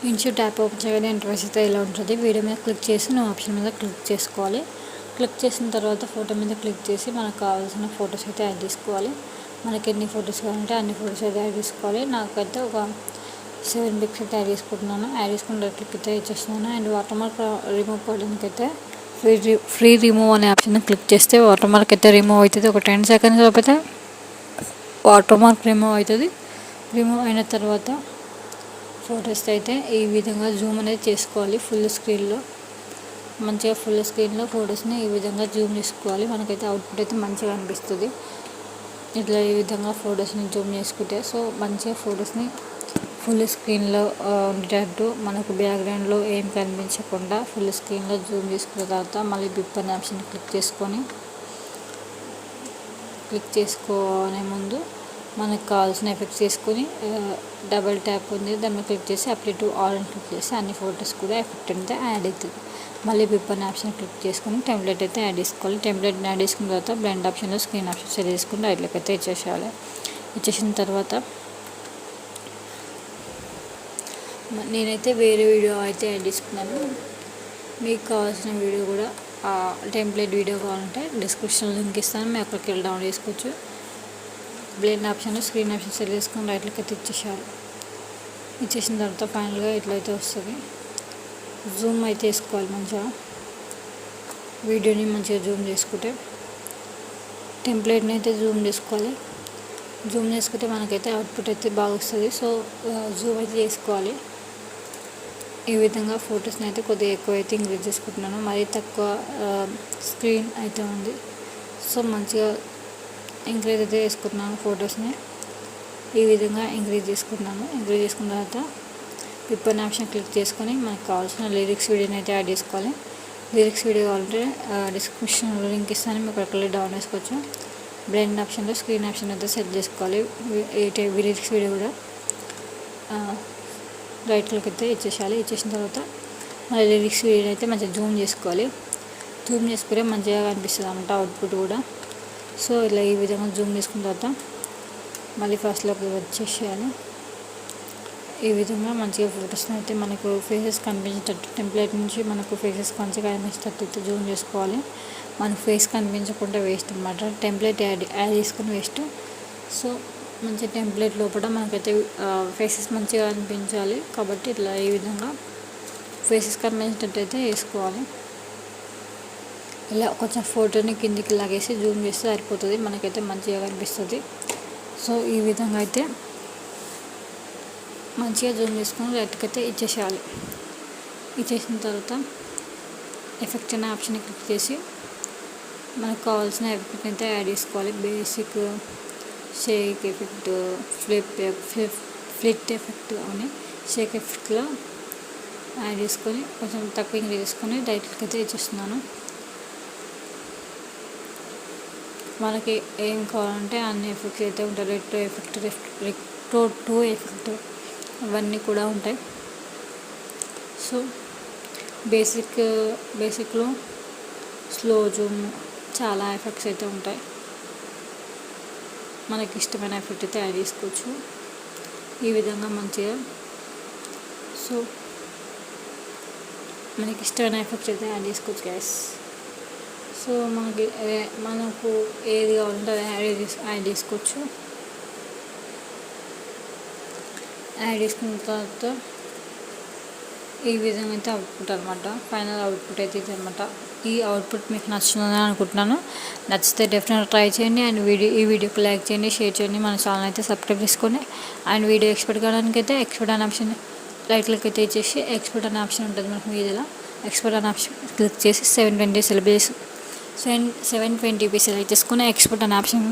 ఇన్షూట్ app open చేయగానే interface అయితే ఇలా ఉంటుంది. వీడియో మీద క్లిక్ చేసి నువ్వు ఆప్షన్ మీద క్లిక్ చేసుకోవాలి. క్లిక్ చేసిన తర్వాత ఫోటో మీద క్లిక్ చేసి మనకు కావాల్సిన ఫొటోస్ అయితే యాడ్ చేసుకోవాలి. మనకి ఎన్ని ఫొటోస్ కావాలంటే అన్ని ఫొటోస్ అయితే యాడ్ చేసుకోవాలి. నాకైతే ఒక 7 పిక్స్ అయితే యాడ్ చేసుకుంటున్నాను. యాడ్ చేసుకుని క్లిక్ అయితే ఇచ్చేస్తున్నాను. అండ్ వాటర్ మార్క్ రిమూవ్ కావడానికి అయితే ఫ్రీ రిమూవ్ అనే ఆప్షన్ క్లిక్ చేస్తే వాటర్ మార్క్ అయితే రిమూవ్ అవుతుంది. ఒక 10 సెకండ్స్ లోపైతే వాటర్ మార్క్ రిమూవ్ అవుతుంది. రిమూవ్ అయిన తర్వాత ఫొటోస్ అయితే ఈ విధంగా జూమ్ అనేది చేసుకోవాలి. ఫుల్ స్క్రీన్లో మంచిగా ఫుల్ స్క్రీన్లో ఫొటోస్ని ఈ విధంగా జూమ్ చేసుకోవాలి. మనకైతే అవుట్పుట్ అయితే మంచిగా అనిపిస్తుంది. ఇట్లా ఈ విధంగా ఫొటోస్ని జూమ్ చేసుకుంటే సో మంచిగా ఫొటోస్ని ఫుల్ స్క్రీన్లో ఉండేటట్టు మనకు బ్యాక్గ్రౌండ్లో ఏం కనిపించకుండా ఫుల్ స్క్రీన్లో జూమ్ చేసుకున్న తర్వాత మళ్ళీ బిప్ అనే ఆప్షన్ క్లిక్ చేసుకునే ముందు మనకు కావాల్సిన ఎఫెక్ట్స్ చేసుకొని డబల్ ట్యాప్ ఉంది దాన్ని క్లిక్ చేసి అప్లై టు ఆల్ అని క్లిక్ చేసి అన్ని ఫొటోస్ కూడా ఎఫెక్ట్ అయితే యాడ్ అవుతుంది. మళ్ళీ బిప్ అనే ఆప్షన్ క్లిక్ చేసుకొని టెంప్లెట్ అయితే యాడ్ చేసుకోవాలి. టెంప్లెట్ని యాడ్ చేసుకున్న తర్వాత బ్లెండ్ ఆప్షన్లో స్క్రీన్ ఆప్షన్ సెట్ చేసుకుని రైట్లోకి అయితే ఇచ్చేసేయాలి. ఇచ్చేసిన తర్వాత నేనైతే వేరే వీడియో అయితే యాడ్ చేసుకున్నాను. మీకు కావాల్సిన వీడియో కూడా టెంప్లెట్ వీడియో కావాలంటే డిస్క్రిప్షన్లో లింక్ ఇస్తాను. మీరు అక్కడికి వెళ్ళి డౌన్లోడ్ చేసుకోవచ్చు. బ్లెండ్ ఆప్షన్లో స్క్రీన్ ఆప్షన్ సెట్ చేసుకొని రైట్లోకి అయితే ఇచ్చేసేయాలి. ఇచ్చేసిన తర్వాత ఫైనల్గా ఇట్లయితే వస్తుంది. జూమ్ అయితే వేసుకోవాలి. మంచిగా వీడియోని మంచిగా జూమ్ చేసుకుంటే టెంప్లెట్ని అయితే జూమ్ చేసుకోవాలి. జూమ్ చేసుకుంటే మనకైతే అవుట్పుట్ అయితే బాగా వస్తుంది. సో జూమ్ అయితే చేసుకోవాలి. ఈ విధంగా ఫొటోస్ని అయితే కొద్దిగా ఎక్కువ అయితే ఇంక్రీజ్ చేసుకుంటున్నాను. మరీ తక్కువ స్క్రీన్ అయితే ఉంది. సో మంచిగా ఇంక్రీజ్ అయితే చేసుకుంటున్నాను. ఫొటోస్ని ఈ విధంగా ఇంక్రీజ్ చేసుకున్న తర్వాత పిప్ అనే ఆప్షన్ క్లిక్ చేసుకొని మనకు కావాల్సిన లిరిక్స్ వీడియోని అయితే యాడ్ చేసుకోవాలి. లిరిక్స్ వీడియో కావాలంటే డిస్క్రిప్షన్లో లింక్ ఇస్తాను. మీకు అక్కడికి డౌన్ చేసుకోవచ్చు. బ్లెండ్ ఆప్షన్లో స్క్రీన్ ఆప్షన్ అయితే సెట్ చేసుకోవాలి. లిరిక్స్ వీడియో కూడా రైట్లోకి అయితే ఇచ్చేసేయాలి. ఇచ్చేసిన తర్వాత మళ్ళీ లిరిక్స్ వీడియో అయితే మంచిగా జూమ్ చేసుకోవాలి. జూమ్ చేసుకుంటే మంచిగా కనిపిస్తుంది అన్నమాట అవుట్పుట్ కూడా. సో ఇలా ఈ విధంగా జూమ్ చేసుకున్న తర్వాత మళ్ళీ ఫస్ట్లోకి వచ్చేసేయాలి. ఈ విధంగా మంచిగా ఫొటోస్ని అయితే మనకు ఫేసెస్ కనిపించేటట్టు టెంప్లెట్ నుంచి మనకు ఫేసెస్ మంచిగా కనిపించేటట్టు అయితే జూమ్ చేసుకోవాలి. మనకు ఫేస్ కనిపించకుండా వేస్ట్ అన్నమాట. టెంప్లెట్ యాడ్ చేసుకుని వేస్ట్. సో మంచి టెంప్లెట్ లోపల మనకైతే ఫేసెస్ మంచిగా అనిపించాలి కాబట్టి ఇట్లా ఈ విధంగా ఫేసెస్ కనిపించేటట్టు అయితే వేసుకోవాలి. ఇలా కొంచెం ఫోటోని కిందికి లాగేసి జూమ్ చేస్తే సరిపోతుంది. మనకైతే మంచిగా కనిపిస్తుంది. సో ఈ విధంగా అయితే మంచిగా జూమ్ చేసుకొని రైట్కి అయితే ఇచ్చేసేయాలి. ఇచ్చేసిన తర్వాత ఎఫెక్ట్ అనే ఆప్షన్ క్లిక్ చేసి మనకు కావాల్సిన ఎఫెక్ట్ అయితే యాడ్ చేసుకోవాలి. Basic Sheikh effect, flit effect అని షేక్ ఎఫెక్ట్లో యాడ్ చేసుకొని కొంచెం తక్కువ ఇంక్రీజ్ చేసుకొని రైట్కి అయితే ఇచ్చేస్తున్నాను. మనకి ఏం కావాలంటే అన్ని ఎఫెక్ట్స్ అయితే ఉంటాయి. రెట్రో టూ ఎఫెక్ట్ అవన్నీ కూడా ఉంటాయి. సో బేసిక్లో స్లో జూమ్ చాలా ఎఫెక్ట్స్ అయితే ఉంటాయి. మనకి ఇష్టమైన ఎఫెక్ట్ అయితే యాడ్ చేసుకోవచ్చు ఈ విధంగా మంచిగా. సో మనకి ఇష్టమైన ఎఫెక్ట్స్ అయితే యాడ్ చేసుకోవచ్చు గైస్. సో మనకు ఏది కావాలంటే అది యాడ్ చేసుకోవచ్చు. యాడ్ చేసుకున్న తర్వాత ఈ విధంగా అయితే అవుట్పుట్ అనమాట. ఫైనల్ అవుట్పుట్ అయితే ఇది అనమాట. ఈ అవుట్పుట్ మీకు నచ్చుతుందని అనుకుంటున్నాను. నచ్చితే డెఫినెట్గా ట్రై చేయండి. అండ్ ఈ వీడియోకి లైక్ చేయండి, షేర్ చేయండి. మన ఛానల్ అయితే సబ్స్క్రైబ్ చేసుకోండి. అండ్ వీడియో ఎక్స్పోర్ట్ కావడానికి అయితే ఎక్స్పోర్ట్ అనే ఆప్షన్ రైట్లోకి అయితే ఇచ్చేసి ఎక్స్పోర్ట్ అనే ఆప్షన్ ఉంటుంది మనకు మీదిలో. ఎక్స్పోర్ట్ అనే ఆప్షన్ క్లిక్ చేసి 720p సెలెక్ట్ చేసుకుని ఎక్స్పోర్ట్ అనే ఆప్షన్